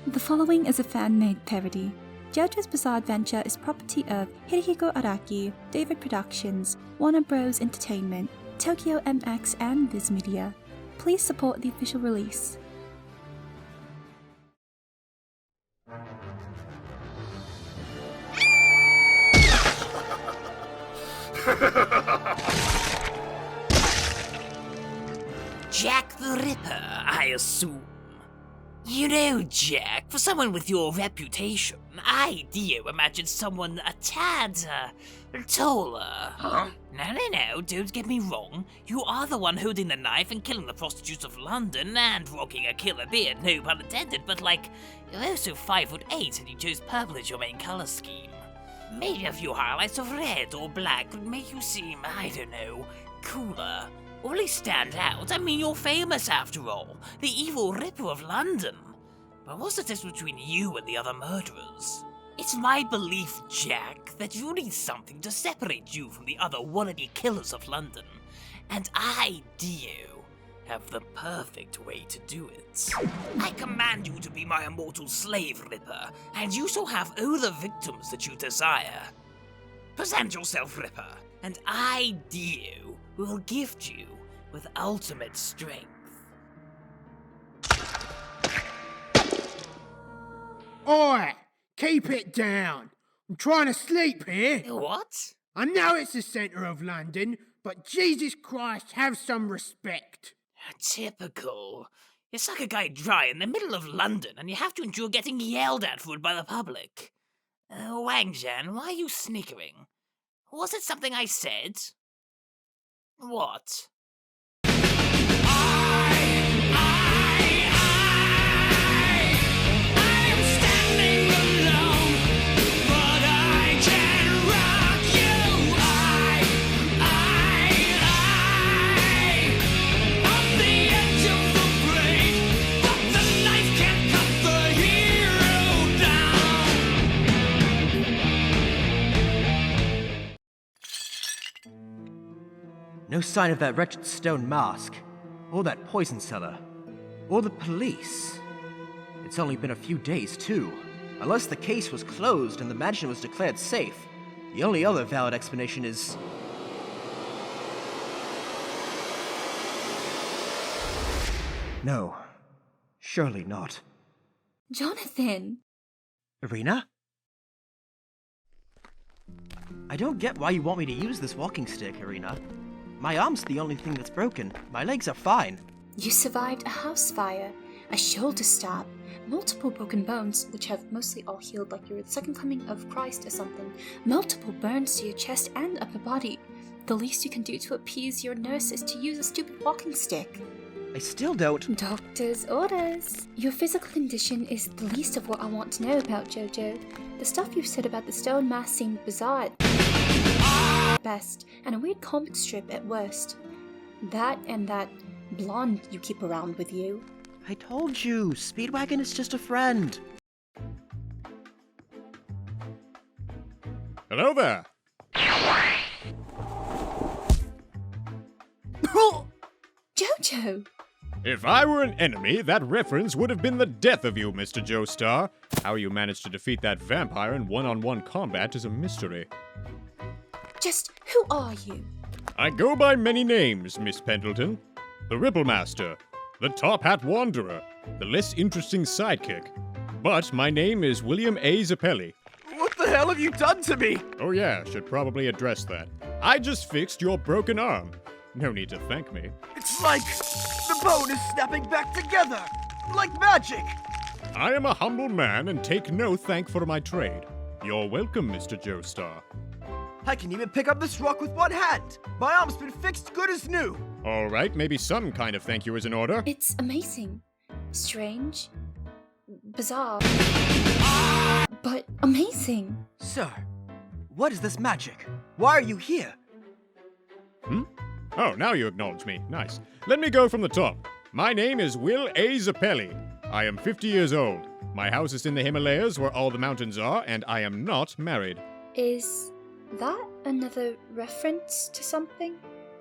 The following is a fan-made parody. JoJo's Bizarre Adventure is property of Hirohiko Araki, David Productions, Warner Bros. Entertainment, Tokyo MX, and Viz Media. Please support the official release. Jack the Ripper, I assume. You know, Jack, for someone with your reputation, I, DIO, imagined someone a tad, taller. Huh? No, don't get me wrong. You are the one holding the knife and killing the prostitutes of London and rocking a killer beard, no pun intended, but you're also 5'8" and you chose purple as your main color scheme. Maybe a few highlights of red or black would make you seem, I don't know, cooler. Or at least stand out. I mean, you're famous after all. The evil Ripper of London. But what's the difference between you and the other murderers? It's my belief, Jack, that you need something to separate you from the other wannabe killers of London. And I, DIO, have the perfect way to do it. I command you to be my immortal slave, Ripper, and you shall have all the victims that you desire. Present yourself, Ripper, and I, DIO, will gift you with ultimate strength. Oi! Keep it down! I'm trying to sleep here! What? I know it's the centre of London, but Jesus Christ, have some respect! Typical. You suck a guy dry in the middle of London and you have to endure getting yelled at for it by the public. Wang Jan, why are you snickering? Was it something I said? What? No sign of that wretched stone mask, or that poison cellar, or the police. It's only been a few days, too. Unless the case was closed and the mansion was declared safe, the only other valid explanation is... No, surely not. Jonathan! Erina? I don't get why you want me to use this walking stick, Erina. My arm's the only thing that's broken. My legs are fine. You survived a house fire, a shoulder stab, multiple broken bones, which have mostly all healed like you're the second coming of Christ or something, multiple burns to your chest and upper body. The least you can do to appease your nurse is to use a stupid walking stick. I still don't... Doctor's orders. Your physical condition is the least of what I want to know about, Jojo. The stuff you've said about the stone mask seemed bizarre at best, and a weird comic strip at worst. That and that blonde you keep around with you. I told you, Speedwagon is just a friend. Hello there. Jojo! If I were an enemy, that reference would have been the death of you, Mr. Joestar. How you managed to defeat that vampire in one-on-one combat is a mystery. Just who are you? I go by many names, Miss Pendleton. The Ripple Master, the Top Hat Wanderer, the less interesting sidekick. But my name is William A. Zeppeli. What the hell have you done to me? Oh yeah, should probably address that. I just fixed your broken arm. No need to thank me. It's like the bone is snapping back together, like magic. I am a humble man and take no thank for my trade. You're welcome, Mr. Joestar. I can even pick up this rock with one hand. My arm's been fixed good as new. All right, maybe some kind of thank you is in order. It's amazing. Strange. Bizarre. But amazing. Sir, what is this magic? Why are you here? Oh, now you acknowledge me. Nice. Let me go from the top. My name is Will A. Zeppeli. I am 50 years old. My house is in the Himalayas where all the mountains are, and I am not married. Is that another reference to something?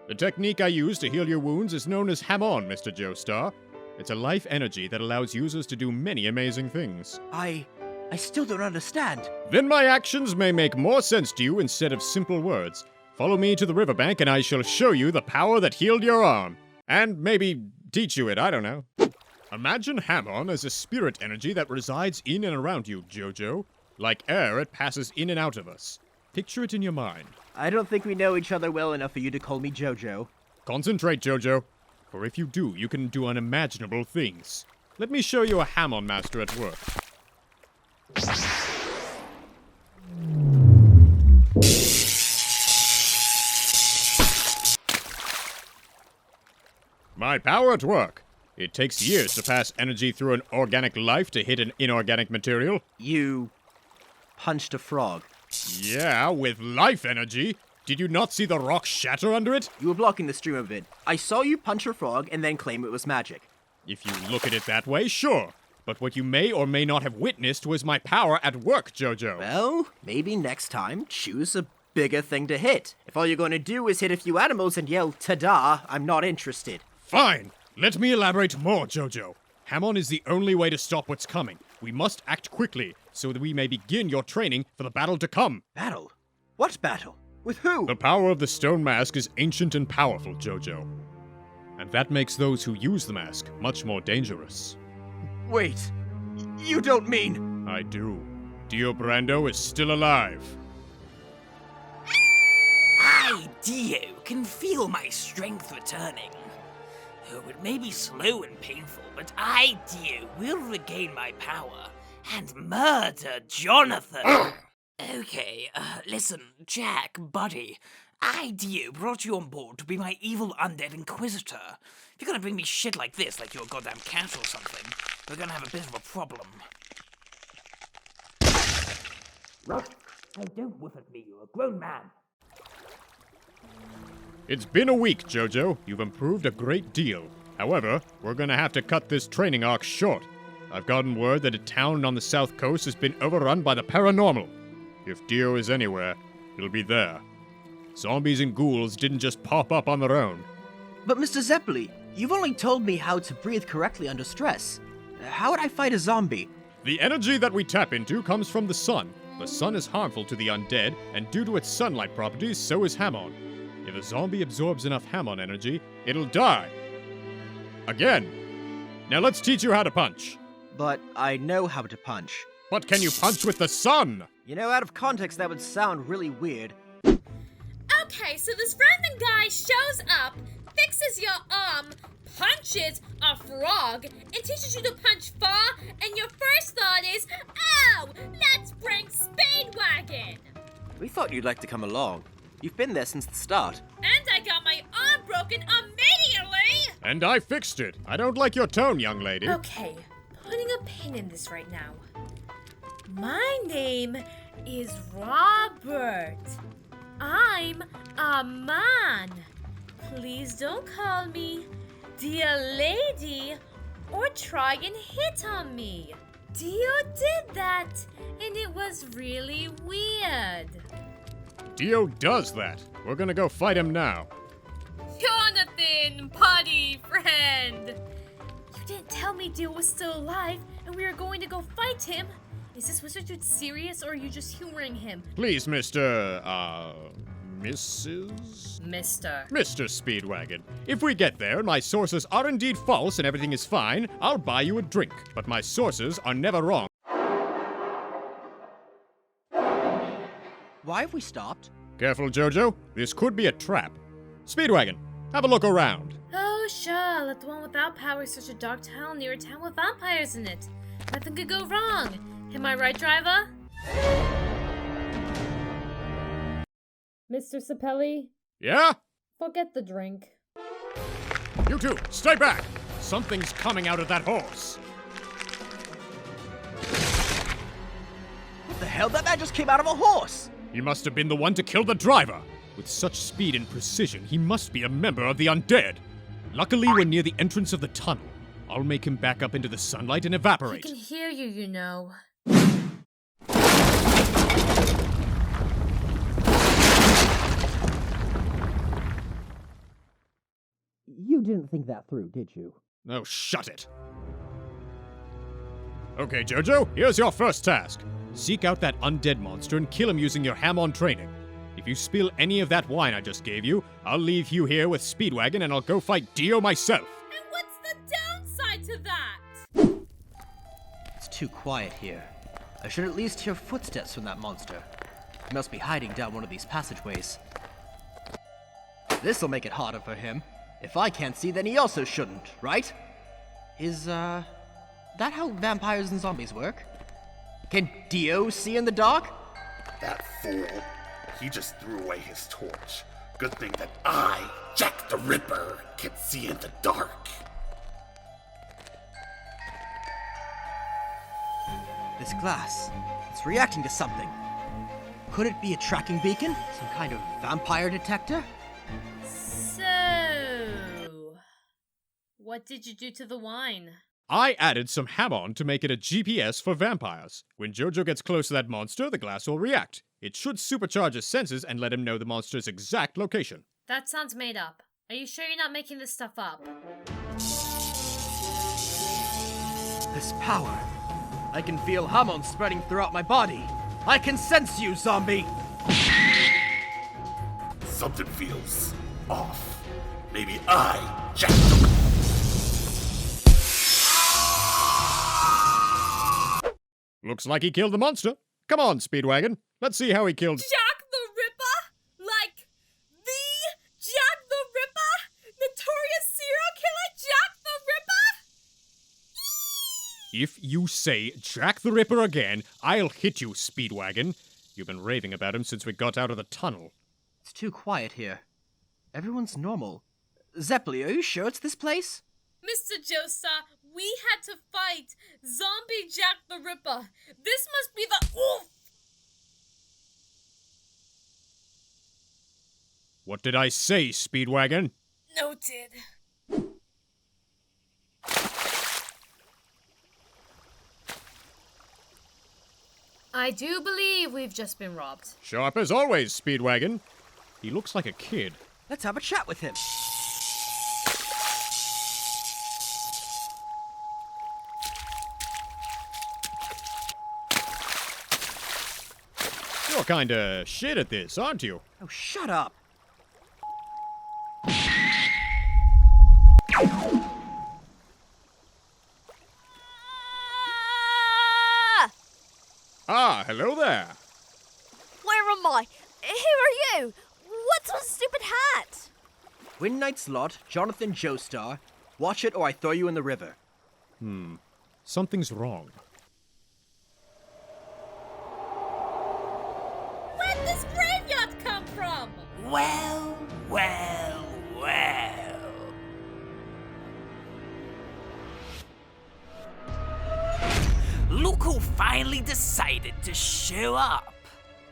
The technique I use to heal your wounds is known as ham-on, Mr. Joestar. It's a life energy that allows users to do many amazing things. I still don't understand. Then my actions may make more sense to you instead of simple words. Follow me to the riverbank and I shall show you the power that healed your arm. And maybe teach you it, I don't know. Imagine Hamon as a spirit energy that resides in and around you, Jojo. Like air, it passes in and out of us. Picture it in your mind. I don't think we know each other well enough for you to call me Jojo. Concentrate, Jojo. For if you do, you can do unimaginable things. Let me show you a Hamon master at work. My power at work. It takes years to pass energy through an organic life to hit an inorganic material. You punched a frog. Yeah, with life energy. Did you not see the rock shatter under it? You were blocking the stream of it. I saw you punch a frog and then claim it was magic. If you look at it that way, sure. But what you may or may not have witnessed was my power at work, Jojo. Well, maybe next time, choose a bigger thing to hit. If all you're going to do is hit a few animals and yell, "Ta-da," I'm not interested. Fine. Let me elaborate more, Jojo. Hamon is the only way to stop what's coming. We must act quickly, so that we may begin your training for the battle to come. Battle? What battle? With who? The power of the stone mask is ancient and powerful, Jojo. And that makes those who use the mask much more dangerous. Wait, you don't mean... I do. Dio Brando is still alive. I, Dio, can feel my strength returning. Oh, it may be slow and painful, but I, Dio, will regain my power and murder Jonathan. Okay, listen, Jack, buddy. I, Dio, brought you on board to be my evil undead inquisitor. If you're gonna bring me shit like this, like you're a goddamn cat or something, we're gonna have a bit of a problem. Ruff, hey, don't woof at me, you're a grown man. It's been a week, Jojo. You've improved a great deal. However, we're gonna have to cut this training arc short. I've gotten word that a town on the south coast has been overrun by the paranormal. If Dio is anywhere, it'll be there. Zombies and ghouls didn't just pop up on their own. But Mr. Zeppeli, you've only told me how to breathe correctly under stress. How would I fight a zombie? The energy that we tap into comes from the sun. The sun is harmful to the undead, and due to its sunlight properties, so is Hamon. If a zombie absorbs enough Hamon energy, it'll die. Again. Now let's teach you how to punch. But I know how to punch. But can you punch with the sun? You know, out of context, that would sound really weird. Okay, so this random guy shows up, fixes your arm, punches a frog, and teaches you to punch far, and your first thought is, oh, let's bring Speedwagon! We thought you'd like to come along. You've been there since the start. And I got my arm broken immediately! And I fixed it. I don't like your tone, young lady. Okay, putting a pin in this right now. My name is Robert. I'm a man. Please don't call me dear lady or try and hit on me. Dio did that, and it was really weird. Dio does that. We're gonna go fight him now. Jonathan, buddy, friend. You didn't tell me Dio was still alive, and we were going to go fight him. Is this wizard dude serious, or are you just humoring him? Please, Mr. Mr. Speedwagon. If we get there and my sources are indeed false and everything is fine, I'll buy you a drink. But my sources are never wrong. Why have we stopped? Careful, Jojo. This could be a trap. Speedwagon, have a look around. Oh, sure. Let the one without power search a dark town near a town with vampires in it. Nothing could go wrong. Am I right, driver? Mr. Zeppeli, Yeah? forget the drink. You two, stay back! Something's coming out of that horse. What the hell? That man just came out of a horse! He must have been the one to kill the driver. With such speed and precision, he must be a member of the undead. Luckily, we're near the entrance of the tunnel. I'll make him back up into the sunlight and evaporate. I can hear you, you know. You didn't think that through, did you? Oh, shut it. Okay, Jojo, here's your first task. Seek out that undead monster and kill him using your ham-on training. If you spill any of that wine I just gave you, I'll leave you here with Speedwagon and I'll go fight Dio myself. And what's the downside to that? It's too quiet here. I should at least hear footsteps from that monster. He must be hiding down one of these passageways. This'll make it harder for him. If I can't see, then he also shouldn't, right? Is, that how vampires and zombies work? Can Dio see in the dark? That fool. He just threw away his torch. Good thing that I, Jack the Ripper, can see in the dark. This glass, it's reacting to something. Could it be a tracking beacon? Some kind of vampire detector? So, what did you do to the wine? I added some ham-on to make it a GPS for vampires. When Jojo gets close to that monster, the glass will react. It should supercharge his senses and let him know the monster's exact location. That sounds made up. Are you sure you're not making this stuff up? This power. I can feel ham-on spreading throughout my body. I can sense you, zombie! Something feels off. Maybe I, Jack the... Looks like he killed the monster. Come on, Speedwagon. Let's see how he killed... Jack the Ripper? Like, the Jack the Ripper? Notorious serial killer Jack the Ripper? If you say Jack the Ripper again, I'll hit you, Speedwagon. You've been raving about him since we got out of the tunnel. It's too quiet here. Everyone's normal. Zeppeli, are you sure it's this place? Mr. Joestar, we had to fight Zombie Jack the Ripper. This must be the... Oof! What did I say, Speedwagon? Noted. I do believe we've just been robbed. Sharp as always, Speedwagon. He looks like a kid. Let's have a chat with him. You're kinda shit at this, aren't you? Oh, shut up. Ah, hello there. Where am I? Who are you? What's with stupid hat? Win Knight's lot, Jonathan Joestar. Watch it or I throw you in the river. Something's wrong. Where'd this graveyard come from? Well, well, well. Look who finally decided to show up.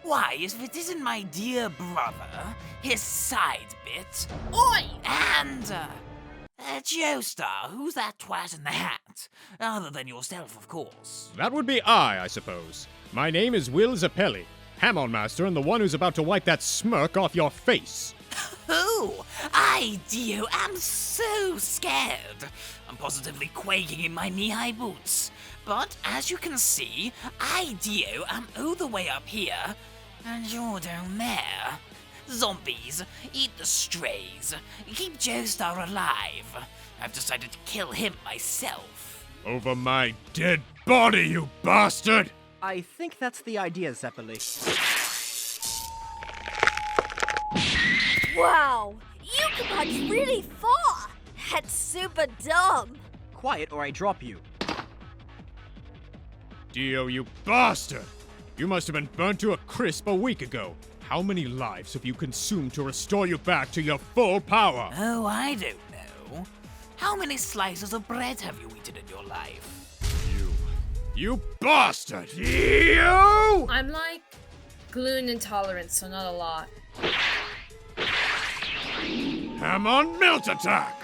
Why, if it isn't my dear brother, his side bit, Oi! and, Joestar, who's that twat in the hat? Other than yourself, of course. That would be I suppose. My name is Will Zeppeli, Ham-on Master and the one who's about to wipe that smirk off your face. Oh, I, Dio, am so scared. I'm positively quaking in my knee-high boots. But as you can see, I, Dio, am all the way up here, and you're down there. Zombies, eat the strays, keep Joestar alive. I've decided to kill him myself. Over my dead body, you bastard! I think that's the idea, Zeppeli. Wow, you can punch really far. That's super dumb. Quiet or I drop you. Dio, you bastard! You must have been burnt to a crisp a week ago. How many lives have you consumed to restore you back to your full power? Oh, I don't know. How many slices of bread have you eaten in your life? You bastard! Dio! I'm like gluten intolerant, so not a lot. Ham-on melt attack!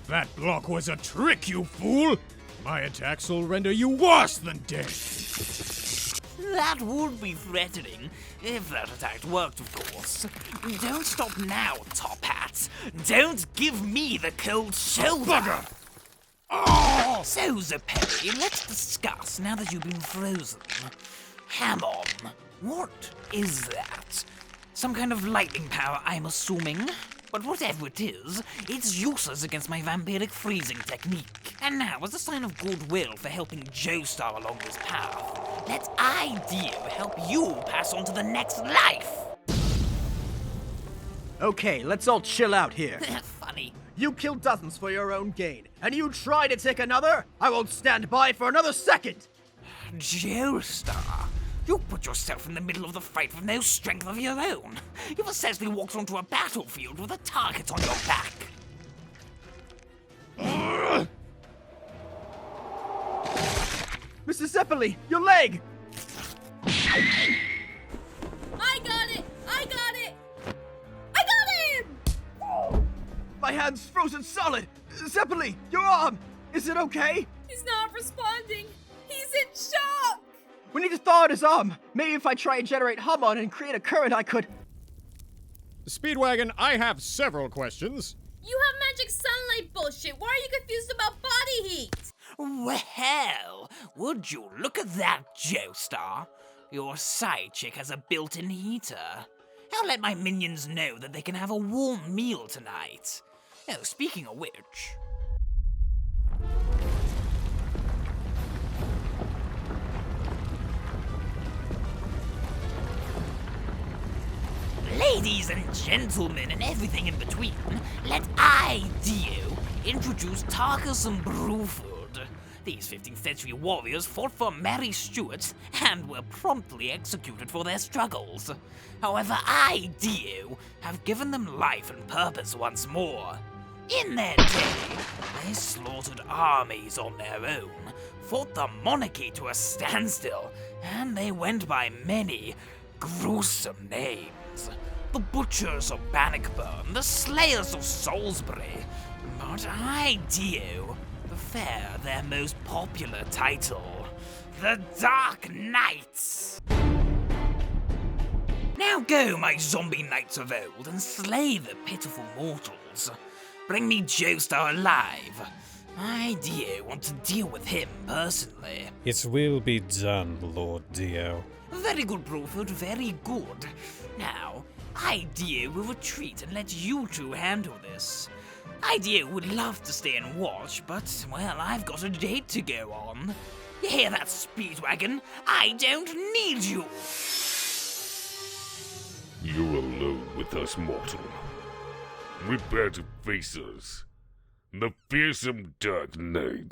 That block was a trick, you fool! My attacks will render you worse than dead. That would be threatening, if that attack worked, of course. Don't stop now, Top Hat. that! Don't give me the cold shoulder! Bugger! Oh! So, Zeppeli, let's discuss now that you've been frozen. Hamon, what is that? Some kind of lightning power, I'm assuming? But whatever it is, it's useless against my vampiric freezing technique. And now, as a sign of goodwill for helping Joestar along this path, let DIO help you pass on to the next life! Okay, let's all chill out here. Funny. You kill dozens for your own gain, and you try to take another? I won't stand by for another second! Joestar, you put yourself in the middle of the fight with no strength of your own. You've essentially walked onto a battlefield with a target on your back. Mr. Zeppeli, your leg! I got it! I got it! I got him! My hand's frozen solid! Zeppeli, your arm! Is it okay? He's not responding. He's in shock. We need to thaw out his arm. Maybe if I try and generate Hamon and create a current, I could... Speedwagon, I have several questions. You have magic sunlight bullshit. Why are you confused about body heat? Well, would you look at that, Joestar? Your side chick has a built-in heater. I'll let my minions know that they can have a warm meal tonight. Oh, speaking of which... Ladies and gentlemen and everything in between, let DIO introduce Tarkus and Bruford. These 15th century warriors fought for Mary Stuart and were promptly executed for their struggles. However, DIO have given them life and purpose once more. In their day, they slaughtered armies on their own, fought the monarchy to a standstill, and they went by many gruesome names. The Butchers of Bannockburn, the Slayers of Salisbury, but DIO prefer their most popular title, the Dark Knights. Now go, my zombie knights of old, and slay the pitiful mortals. Bring me Joestar alive. DIO want to deal with him personally. It will be done, Lord Dio. Very good, Bruford, very good. Now, DIO will retreat and let you two handle this. DIO would love to stay and watch, but, well, I've got a date to go on. You hear that, Speedwagon? I don't need you! You're alone with us, mortal. Prepare to face us. The fearsome Dark Knight.